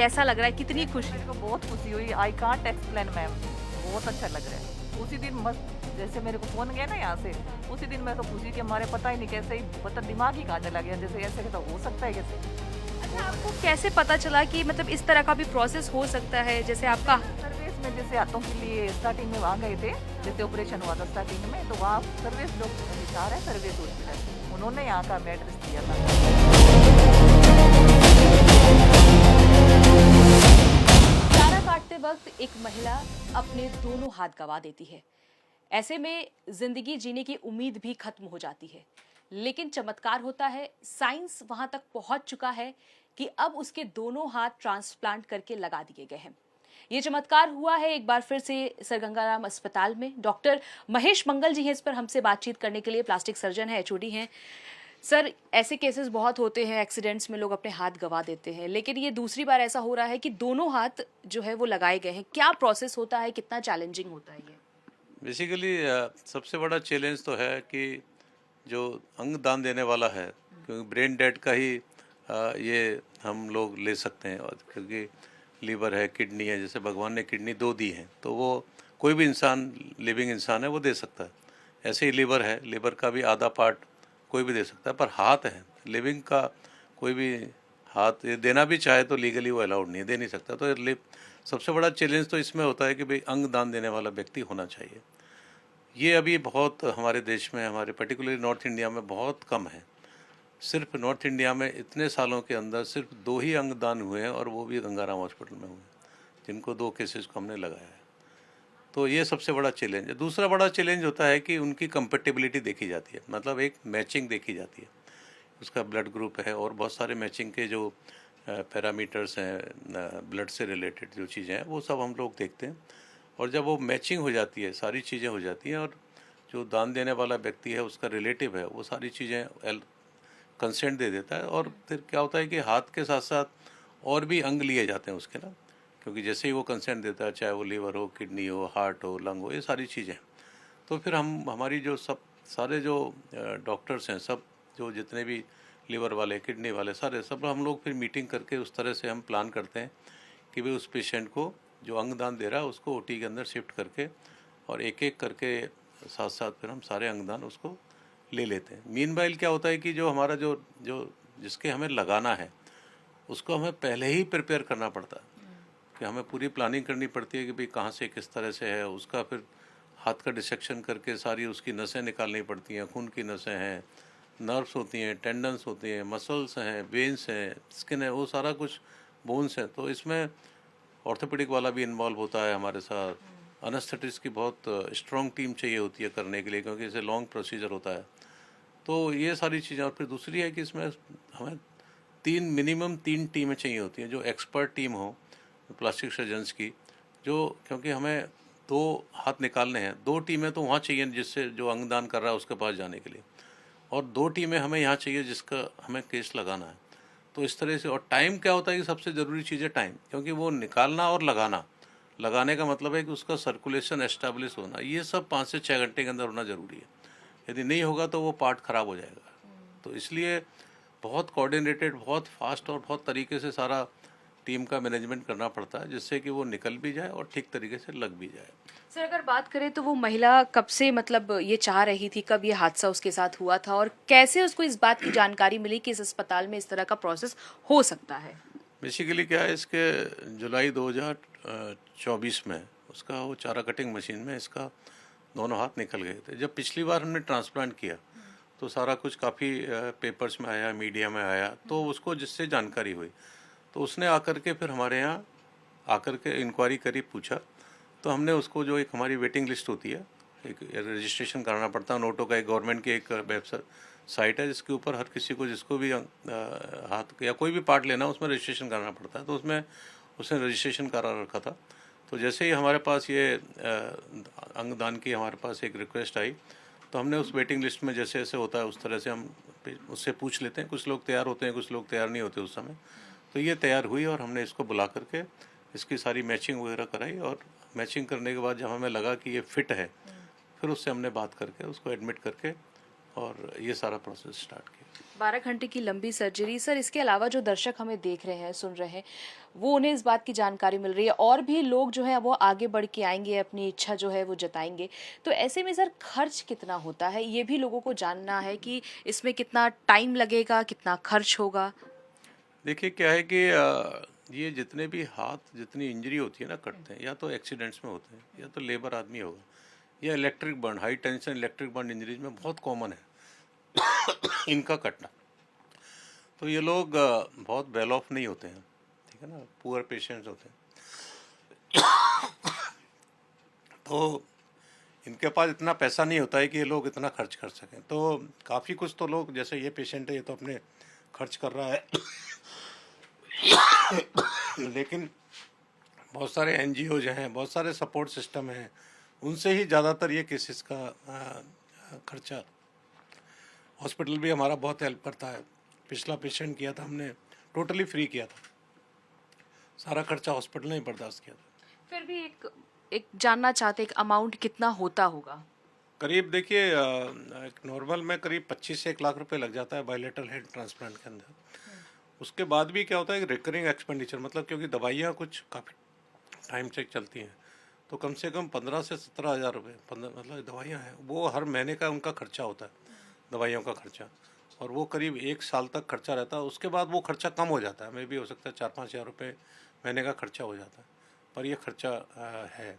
कैसा लग रहा है, कितनी खुशी? मेरे को बहुत खुशी हुई, आई कांट एक्सप्लेन मैम, बहुत अच्छा लग रहा है। उसी दिन मस्त जैसे मेरे को फोन गया ना यहाँ से, उसी दिन मैं तो खुशी के हमारे पता ही नहीं कैसे ही पता दिमाग ही खाने लग गया, जैसे ऐसे तो हो सकता है कैसे। अच्छा, आपको कैसे पता चला कि मतलब इस तरह का भी प्रोसेस हो सकता है, जैसे आपका? सर्विस में जैसे हाथों के लिए स्टार्टिंग में वहाँ गए थे, जैसे ऑपरेशन हुआ था स्टार्टिंग में, तो वहाँ सर्विस डॉक्टर विचार है सर्विस हॉस्पिटल, उन्होंने यहाँ का एड्रेस दिया था। चारा काटते वक्त एक महिला अपने दोनों हाथ गंवा देती है। ऐसे में जिंदगी जीने की उम्मीद भी खत्म हो जाती है। लेकिन चमत्कार होता है, साइंस वहां तक पहुंच चुका है कि अब उसके दोनों हाथ ट्रांसप्लांट करके लगा दिए गए हैं। ये चमत्कार हुआ है एक बार फिर से सर गंगाराम अस्पताल में। डॉक्टर महेश मंगल जी हैं इस पर हमसे बातचीत करने के लिए, प्लास्टिक सर्जन है, एचओडी हैं। सर, ऐसे केसेस बहुत होते हैं, एक्सीडेंट्स में लोग अपने हाथ गंवा देते हैं, लेकिन ये दूसरी बार ऐसा हो रहा है कि दोनों हाथ जो है वो लगाए गए हैं। क्या प्रोसेस होता है, कितना चैलेंजिंग होता है ये? बेसिकली सबसे बड़ा चैलेंज तो है कि जो अंग दान देने वाला है, क्योंकि ब्रेन डेड का ही ये हम लोग ले सकते हैं, और क्योंकि लीवर है, किडनी है, जैसे भगवान ने किडनी दो दी हैं, तो वो कोई भी इंसान, लिविंग इंसान है, वो दे सकता है। ऐसे ही लीवर है, लीवर का भी आधा पार्ट कोई भी दे सकता है, पर हाथ है लिविंग का, कोई भी हाथ ये देना भी चाहे तो लीगली वो अलाउड नहीं है, दे नहीं सकता। तो सबसे बड़ा चैलेंज तो इसमें होता है कि भाई अंग दान देने वाला व्यक्ति होना चाहिए। ये अभी बहुत हमारे देश में, हमारे पर्टिकुलरली नॉर्थ इंडिया में बहुत कम है। सिर्फ नॉर्थ इंडिया में इतने सालों के अंदर सिर्फ 2 ही अंगदान हुए हैं, और वो भी गंगाराम हॉस्पिटल में हुए, जिनको 2 केसेस को हमने लगाया है। तो ये सबसे बड़ा चैलेंज है। दूसरा बड़ा चैलेंज होता है कि उनकी कंपेटिबिलिटी देखी जाती है, मतलब एक मैचिंग देखी जाती है। उसका ब्लड ग्रुप है और बहुत सारे मैचिंग के जो पैरामीटर्स हैं, ब्लड से रिलेटेड जो चीज़ें हैं, वो सब हम लोग देखते हैं। और जब वो मैचिंग हो जाती है, सारी चीज़ें हो जाती हैं, और जो दान देने वाला व्यक्ति है उसका रिलेटिव है, वो सारी चीज़ें कंसेंट दे देता है, और फिर क्या होता है कि हाथ के साथ साथ और भी अंग लिए जाते हैं उसके ना, क्योंकि जैसे ही वो कंसेंट देता है, चाहे वो लीवर हो, किडनी हो, हार्ट हो, लंग हो, ये सारी चीज़ें, तो फिर हम हमारी जो सब सारे जो डॉक्टर्स हैं, सब जो जितने भी लीवर वाले, किडनी वाले, सारे सब हम लोग फिर मीटिंग करके उस तरह से हम प्लान करते हैं कि भाई उस पेशेंट को जो अंगदान दे रहा है उसको ओटी के अंदर शिफ्ट करके, और एक एक करके साथ साथ फिर हम सारे अंगदान उसको ले लेते हैं। मीनवाइल क्या होता है कि जो हमारा जो जो जिसके हमें लगाना है उसको हमें पहले ही प्रिपेयर करना पड़ता है, कि हमें पूरी प्लानिंग करनी पड़ती है कि भाई कहाँ से किस तरह से है, उसका फिर हाथ का डिसेक्शन करके सारी उसकी नसें निकालनी पड़ती हैं, खून की नसें हैं, नर्व्स होती हैं, टेंडन्स होती हैं, मसल्स हैं, वेन्स हैं, स्किन है, वो सारा कुछ, बोन्स हैं। तो इसमें ऑर्थोपेडिक वाला भी इन्वॉल्व होता है हमारे साथ। अनेस्थेटिस्ट की बहुत स्ट्रॉन्ग टीम चाहिए होती है करने के लिए, क्योंकि इसे लॉन्ग प्रोसीजर होता है। तो ये सारी चीज़ें, और फिर दूसरी है कि इसमें हमें मिनिमम तीन टीमें चाहिए होती हैं, जो एक्सपर्ट टीम हो प्लास्टिक सर्जन्स की, जो, क्योंकि हमें 2 हाथ निकालने हैं, 2 टीमें तो वहाँ चाहिए जिससे जो अंगदान कर रहा है उसके पास जाने के लिए, और 2 टीमें हमें यहाँ चाहिए जिसका हमें केस लगाना है। तो इस तरह से, और टाइम क्या होता है कि सबसे ज़रूरी चीज़ है टाइम, क्योंकि वो निकालना और लगाने का मतलब है कि उसका सर्कुलेशन एस्टेब्लिश होना, ये सब 5 से 6 घंटे के अंदर होना ज़रूरी है। यदि नहीं होगा तो वो पार्ट ख़राब हो जाएगा। तो इसलिए बहुत कोऑर्डिनेटेड, बहुत फास्ट और बहुत तरीके से सारा टीम का मैनेजमेंट करना पड़ता है, जिससे कि वो निकल भी जाए और ठीक तरीके से लग भी जाए। सर, अगर बात करें तो वो महिला कब से मतलब ये चाह रही थी, कब ये हादसा उसके साथ हुआ था, और कैसे उसको इस बात की जानकारी मिली कि इस अस्पताल में इस तरह का प्रोसेस हो सकता है? बेसिकली क्या है, इसके जुलाई 2024 में उसका वो चारा कटिंग मशीन में इसका दोनों हाथ निकल गए थे। जब पिछली बार हमने ट्रांसप्लांट किया तो सारा कुछ काफ़ी पेपर्स में आया, मीडिया में आया, तो उसको जिससे जानकारी हुई, तो उसने आकर के फिर हमारे यहाँ आकर के इंक्वायरी करी, पूछा, तो हमने उसको, जो एक हमारी वेटिंग लिस्ट होती है, एक रजिस्ट्रेशन कराना पड़ता है नोटो का, एक गवर्नमेंट की एक वेबसाइट साइट है जिसके ऊपर हर किसी को, जिसको भी हाथ या कोई भी पार्ट लेना उसमें रजिस्ट्रेशन कराना पड़ता है, तो उसमें उसने रजिस्ट्रेशन करा रखा था। तो जैसे ही हमारे पास ये अंगदान की हमारे पास एक रिक्वेस्ट आई, तो हमने उस वेटिंग लिस्ट में जैसे जैसे होता है उस तरह से हम उससे पूछ लेते हैं। कुछ लोग तैयार होते हैं, कुछ लोग तैयार नहीं होते उस समय। तो ये तैयार हुई और हमने इसको बुला करके इसकी सारी मैचिंग वगैरह कराई, और मैचिंग करने के बाद जब हमें लगा कि ये फिट है, फिर उससे हमने बात करके उसको एडमिट करके और ये सारा प्रोसेस स्टार्ट किया। 12 घंटे की लंबी सर्जरी। सर, इसके अलावा जो दर्शक हमें देख रहे हैं, सुन रहे हैं, वो उन्हें इस बात की जानकारी मिल रही है और भी लोग जो है वो आगे बढ़ के आएंगे, अपनी इच्छा जो है वो जताएंगे। तो ऐसे में सर खर्च कितना होता है, ये भी लोगों को जानना है कि इसमें कितना टाइम लगेगा, कितना खर्च होगा। देखिए क्या है कि ये जितने भी हाथ जितनी इंजरी होती है ना, कटते हैं, या तो एक्सीडेंट्स में होते हैं, या तो लेबर आदमी होगा, या electric burn, high tension electric burn injuries में बहुत कॉमन है इनका कटना। तो ये लोग बहुत वेल ऑफ नहीं होते हैं, ठीक है ना, पुअर पेशेंट्स होते हैं। तो इनके पास इतना पैसा नहीं होता है कि ये लोग इतना खर्च कर सकें। तो काफ़ी कुछ तो लोग, जैसे ये पेशेंट है, ये तो अपने खर्च कर रहा है लेकिन बहुत सारे एनजीओज हैं, बहुत सारे सपोर्ट सिस्टम हैं, उनसे ही ज़्यादातर ये केसेस का खर्चा, हॉस्पिटल भी हमारा बहुत हेल्प करता है। पिछला पेशेंट किया था हमने, टोटली फ्री किया था, सारा खर्चा हॉस्पिटल ने ही बर्दाश्त किया था। फिर भी एक जानना चाहते एक अमाउंट कितना होता होगा। करीब देखिए एक नॉर्मल में करीब 25 से 1 लाख रुपए लग जाता है बायलेटरल हेड ट्रांसप्लांट के अंदर। उसके बाद भी क्या होता है कि रिकरिंग एक्सपेंडिचर, मतलब क्योंकि दवाइयाँ कुछ काफ़ी टाइम से चलती हैं, तो कम से कम 15 से 17 हज़ार रुपये, 15 मतलब दवाइयाँ हैं, वो हर महीने का उनका खर्चा होता है, दवाइयों का खर्चा, और वो करीब 1 साल तक खर्चा रहता है। उसके बाद वो खर्चा कम हो जाता है, मे भी हो सकता है 4-5 हज़ार रुपये महीने का खर्चा हो जाता है, पर ये खर्चा है।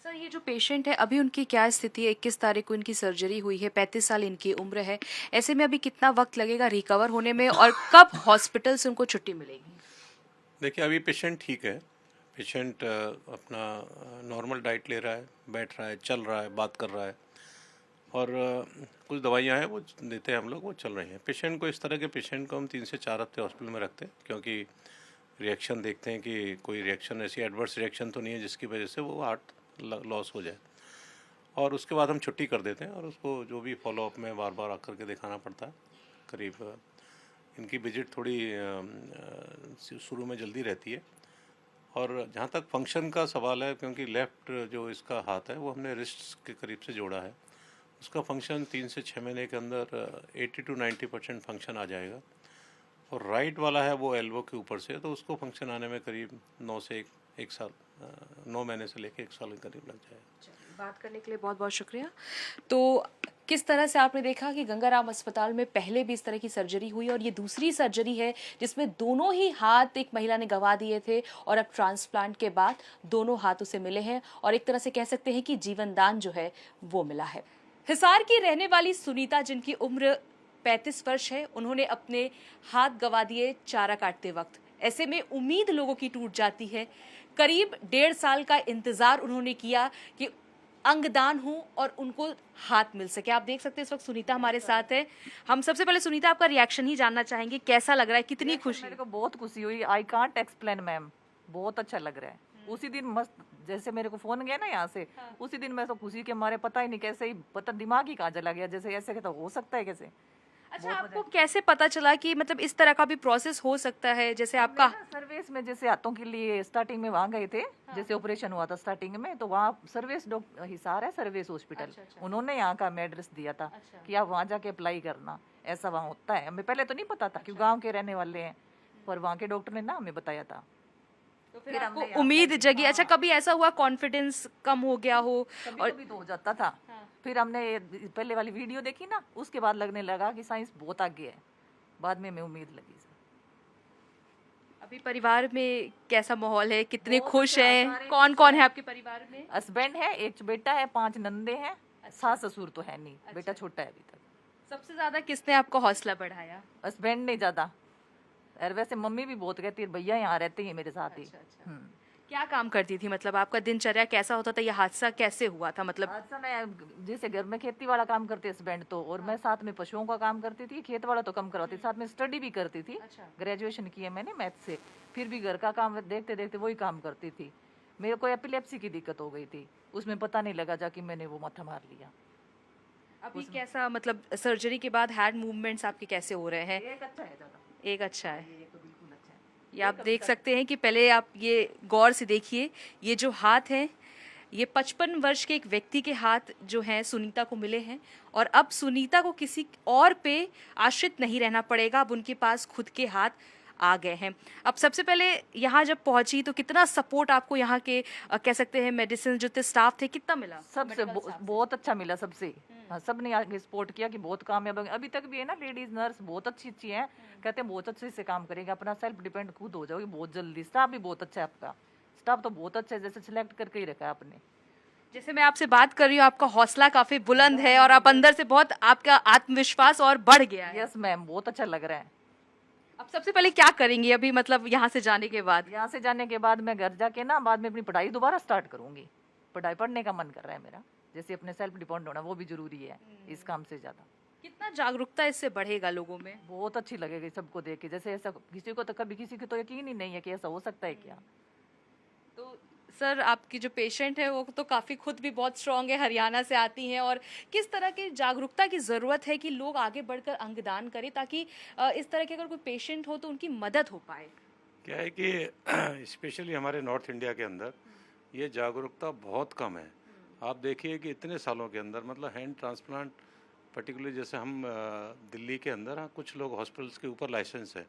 सर, ये जो पेशेंट है अभी उनकी क्या स्थिति है? 21 तारीख को इनकी सर्जरी हुई है, 35 साल इनकी उम्र है। ऐसे में अभी कितना वक्त लगेगा रिकवर होने में और कब हॉस्पिटल से उनको छुट्टी मिलेगी? देखिए अभी पेशेंट ठीक है, पेशेंट अपना नॉर्मल डाइट ले रहा है, बैठ रहा है, चल रहा है, बात कर रहा है, और कुछ दवाइयाँ हैं वो देते हैं हम लोग, वो चल रही हैं। पेशेंट को, इस तरह के पेशेंट को हम 3 से 4 हफ्ते हॉस्पिटल में रखते हैं, क्योंकि रिएक्शन देखते हैं कि कोई रिएक्शन, ऐसी एडवर्स रिएक्शन तो नहीं है जिसकी वजह से वो हार्ट लॉस हो जाए, और उसके बाद हम छुट्टी कर देते हैं, और उसको जो भी फॉलोअप में बार बार आकर के दिखाना पड़ता है। करीब इनकी विजिट थोड़ी शुरू में जल्दी रहती है। और जहाँ तक फंक्शन का सवाल है, क्योंकि लेफ़्ट जो इसका हाथ है वो हमने रिस्ट के करीब से जोड़ा है, उसका फंक्शन 3 से 6 महीने के अंदर 80 to 90% फंक्शन आ जाएगा, और राइट वाला है वो एल्बो के ऊपर से, तो उसको फंक्शन आने में करीब 9 से 1 साल, 9 महीने से लेकर 1 साल के करीब लग जाएगा। बात करने के लिए बहुत बहुत शुक्रिया। तो किस तरह से आपने देखा कि गंगाराम अस्पताल में पहले भी इस तरह की सर्जरी हुई और ये दूसरी सर्जरी है जिसमें दोनों ही हाथ एक महिला ने गंवा दिए थे और अब ट्रांसप्लांट के बाद दोनों हाथ उसे मिले हैं और एक तरह से कह सकते हैं कि जीवन दान जो है वो मिला है। हिसार की रहने वाली सुनीता, जिनकी उम्र 35 वर्ष है, उन्होंने अपने हाथ गंवा दिए चारा काटते वक्त। ऐसे में उम्मीद लोगों की टूट जाती है। करीब 1.5 साल का इंतजार उन्होंने किया कि अंगदान हो और उनको हाथ मिल सके। आप देख सकते हैं इस वक्त सुनीता हमारे साथ है। हम सबसे पहले सुनीता आपका रिएक्शन ही जानना चाहेंगे, कैसा लग रहा है, कितनी खुशी? मेरे को बहुत खुशी हुई, आई कांट एक्सप्लेन मैम, बहुत अच्छा लग रहा है। उसी दिन मस्त, जैसे मेरे को फोन गया ना यहाँ से, उसी दिन मैं तो खुशी के मारे पता ही नहीं कैसे ही, पता दिमाग ही कहाँ चला गया, जैसे ऐसे तो हो सकता है कैसे। अच्छा, आपको कैसे पता चला कि मतलब इस तरह का भी प्रोसेस हो सकता है? जैसे आपका सर्विस में, जैसे हाथों के लिए स्टार्टिंग में वहाँ गए थे, जैसे ऑपरेशन हुआ था स्टार्टिंग में, तो वहाँ सर्विस डॉक्टर हिसार है, सर्विस हॉस्पिटल, उन्होंने यहाँ का मैं एड्रेस दिया था कि आप वहाँ जाके अप्लाई करना, ऐसा वहाँ होता है। हमें पहले तो नहीं पता था, क्योंकि गाँव के रहने वाले हैं, पर वहाँ के डॉक्टर ने ना हमें बताया था। तो फिर आपको उम्मीद जगी। अच्छा, कभी ऐसा हुआ कॉन्फिडेंस कम हो गया हो? और भी तो हो जाता था। फिर हमने पहले वाली वीडियो देखी ना, उसके बाद लगने लगा कि साइंस बहुत आगे है, बाद में हमें उम्मीद लगी। अभी परिवार में कैसा माहौल है, कितने खुश हैं? कौन कौन है आपके परिवार में? हस्बैंड है, एक बेटा है, 5 नंदे हैं, सास ससुर तो है नहीं, बेटा छोटा है अभी तक। सबसे ज्यादा किसने आपको हौसला बढ़ाया? हस्बैंड ने ज्यादा, और वैसे मम्मी भी बहुत कहती है, भैया यहाँ रहते हैं मेरे साथ ही। क्या काम करती थी, मतलब आपका दिनचर्या कैसा होता था? ये हादसा कैसे हुआ था? मतलब हादसा, मैं जैसे घर में खेती वाला काम करते हस्बैंड तो, और मैं साथ में पशुओं का काम करती थी, खेत वाला तो कम करवाती, साथ में स्टडी भी करती थी। ग्रेजुएशन की है मैंने मैथ से, फिर भी घर का काम देखते देखते वही काम करती थी। मेरे को एपिलेप्सी की दिक्कत हो गई थी, उसमें पता नहीं लगा, जाके मैंने वो माथा मार लिया। अभी कैसा, मतलब सर्जरी के बाद हैंड मूवमेंट्स आपके कैसे हो रहे हैं? एक अच्छा है ज्यादा, एक अच्छा है। ये तो बिल्कुल अच्छा है। ये आप देख सकते हैं कि पहले आप ये गौर से देखिए, ये जो हाथ है ये 55 वर्ष के एक व्यक्ति के हाथ जो हैं सुनीता को मिले हैं और अब सुनीता को किसी और पे आश्रित नहीं रहना पड़ेगा, अब उनके पास खुद के हाथ आ गए हैं। अब सबसे पहले यहाँ जब पहुंची तो कितना सपोर्ट आपको यहाँ के कह सकते हैं मेडिसिन जो थे स्टाफ थे कितना मिला? सबसे बहुत अच्छा मिला सबसे। हाँ, सब ने आगे सपोर्ट किया कि बहुत कामयाब होंगे। अभी तक भी है ना, लेडीज नर्स बहुत अच्छी अच्छी हैं, कहते हैं बहुत अच्छे से काम करेंगे, अपना सेल्फ डिपेंड खुद हो जाओगे बहुत जल्दी। स्टाफ भी बहुत अच्छा है, आपका स्टाफ तो बहुत अच्छा है, जैसे सिलेक्ट करके ही रखा है आपने। जैसे मैं आपसे बात कर रही हूँ आपका हौसला काफी बुलंद है और आप अंदर से बहुत आपका आत्मविश्वास और बढ़ गया है। यस मैम, बहुत अच्छा लग रहा है। अब सबसे पहले क्या करेंगी अभी, मतलब यहाँ से जाने के बाद? यहाँ से जाने के बाद मैं घर जाके ना बाद में अपनी पढ़ाई दोबारा स्टार्ट करूंगी। पढ़ाई पढ़ने का मन कर रहा है मेरा, जैसे अपने सेल्फ डिपेंड होना वो भी जरूरी है इस काम से ज्यादा। कितना जागरूकता इससे बढ़ेगा लोगों में? बहुत अच्छी लगेगी सबको देख के, जैसे ऐसा किसी को तो कभी किसी को तो यकीन ही नहीं है कि ऐसा हो सकता है क्या। तो सर आपकी जो पेशेंट है वो तो काफ़ी खुद भी बहुत स्ट्रांग है, हरियाणा से आती हैं, और किस तरह की जागरूकता की ज़रूरत है कि लोग आगे बढ़कर अंगदान करें ताकि इस तरह के अगर कोई पेशेंट हो तो उनकी मदद हो पाए? क्या है कि स्पेशली हमारे नॉर्थ इंडिया के अंदर ये जागरूकता बहुत कम है। आप देखिए कि इतने सालों के अंदर मतलब हैंड ट्रांसप्लांट पर्टिकुलरली जैसे हम दिल्ली के अंदर हाँ कुछ लोग हॉस्पिटल्स के ऊपर लाइसेंस है,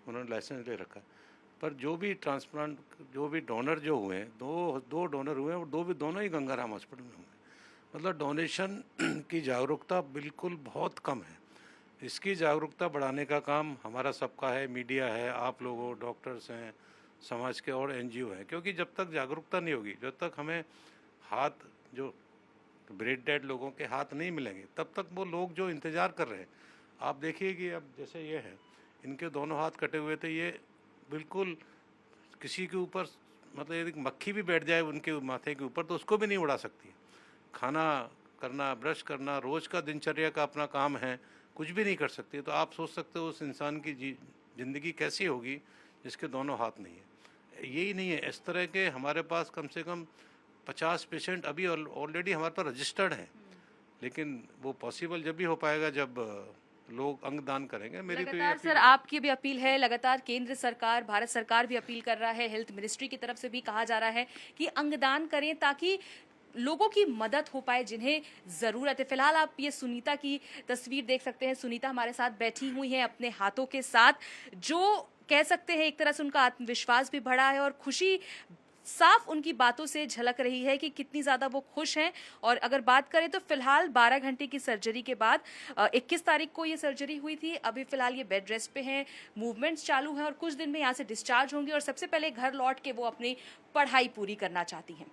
उन्होंने लाइसेंस ले रखा है, पर जो भी ट्रांसप्लांट जो भी डोनर जो हुए हैं, दो डोनर हुए हैं और दोनों ही गंगाराम हॉस्पिटल में हुए। मतलब डोनेशन की जागरूकता बिल्कुल बहुत कम है। इसकी जागरूकता बढ़ाने का काम हमारा सबका है, मीडिया है, आप लोगों, डॉक्टर्स हैं, समाज के और एनजीओ हैं, क्योंकि जब तक जागरूकता नहीं होगी, जब तक हमें हाथ जो ब्रेड डेड लोगों के हाथ नहीं मिलेंगे, तब तक वो लोग जो इंतज़ार कर रहे हैं, आप देखिए कि अब जैसे ये है, इनके दोनों हाथ कटे हुए थे, ये बिल्कुल किसी के ऊपर मतलब यदि मक्खी भी बैठ जाए उनके माथे के ऊपर तो उसको भी नहीं उड़ा सकती। खाना करना, ब्रश करना, रोज़ का दिनचर्या का अपना काम है, कुछ भी नहीं कर सकती। तो आप सोच सकते हो उस इंसान की ज़िंदगी कैसी होगी जिसके दोनों हाथ नहीं है। यही नहीं है, इस तरह के हमारे पास कम से कम 50 पेशेंट अभी ऑलरेडी हमारे पास रजिस्टर्ड हैं, लेकिन वो पॉसिबल जब भी हो पाएगा जब लोग अंगदान करेंगे। मेरी तो ये लगातार अपील सर आपकी भी अपील है, लगातार केंद्र सरकार, भारत सरकार भी अपील कर रहा है, हेल्थ मिनिस्ट्री की तरफ से भी कहा जा रहा है कि अंगदान करें ताकि लोगों की मदद हो पाए जिन्हें ज़रूरत है। फिलहाल आप ये सुनीता की तस्वीर देख सकते हैं, सुनीता हमारे साथ बैठी हुई हैं अपने हाथों के साथ, जो कह सकते हैं एक तरह से उनका आत्मविश्वास भी बढ़ा है और खुशी साफ उनकी बातों से झलक रही है कि कितनी ज़्यादा वो खुश हैं। और अगर बात करें तो फिलहाल 12 घंटे की सर्जरी के बाद 21 तारीख को ये सर्जरी हुई थी, अभी फिलहाल ये बेड रेस्ट पे हैं, मूवमेंट्स चालू हैं और कुछ दिन में यहाँ से डिस्चार्ज होंगी और सबसे पहले घर लौट के वो अपनी पढ़ाई पूरी करना चाहती हैं।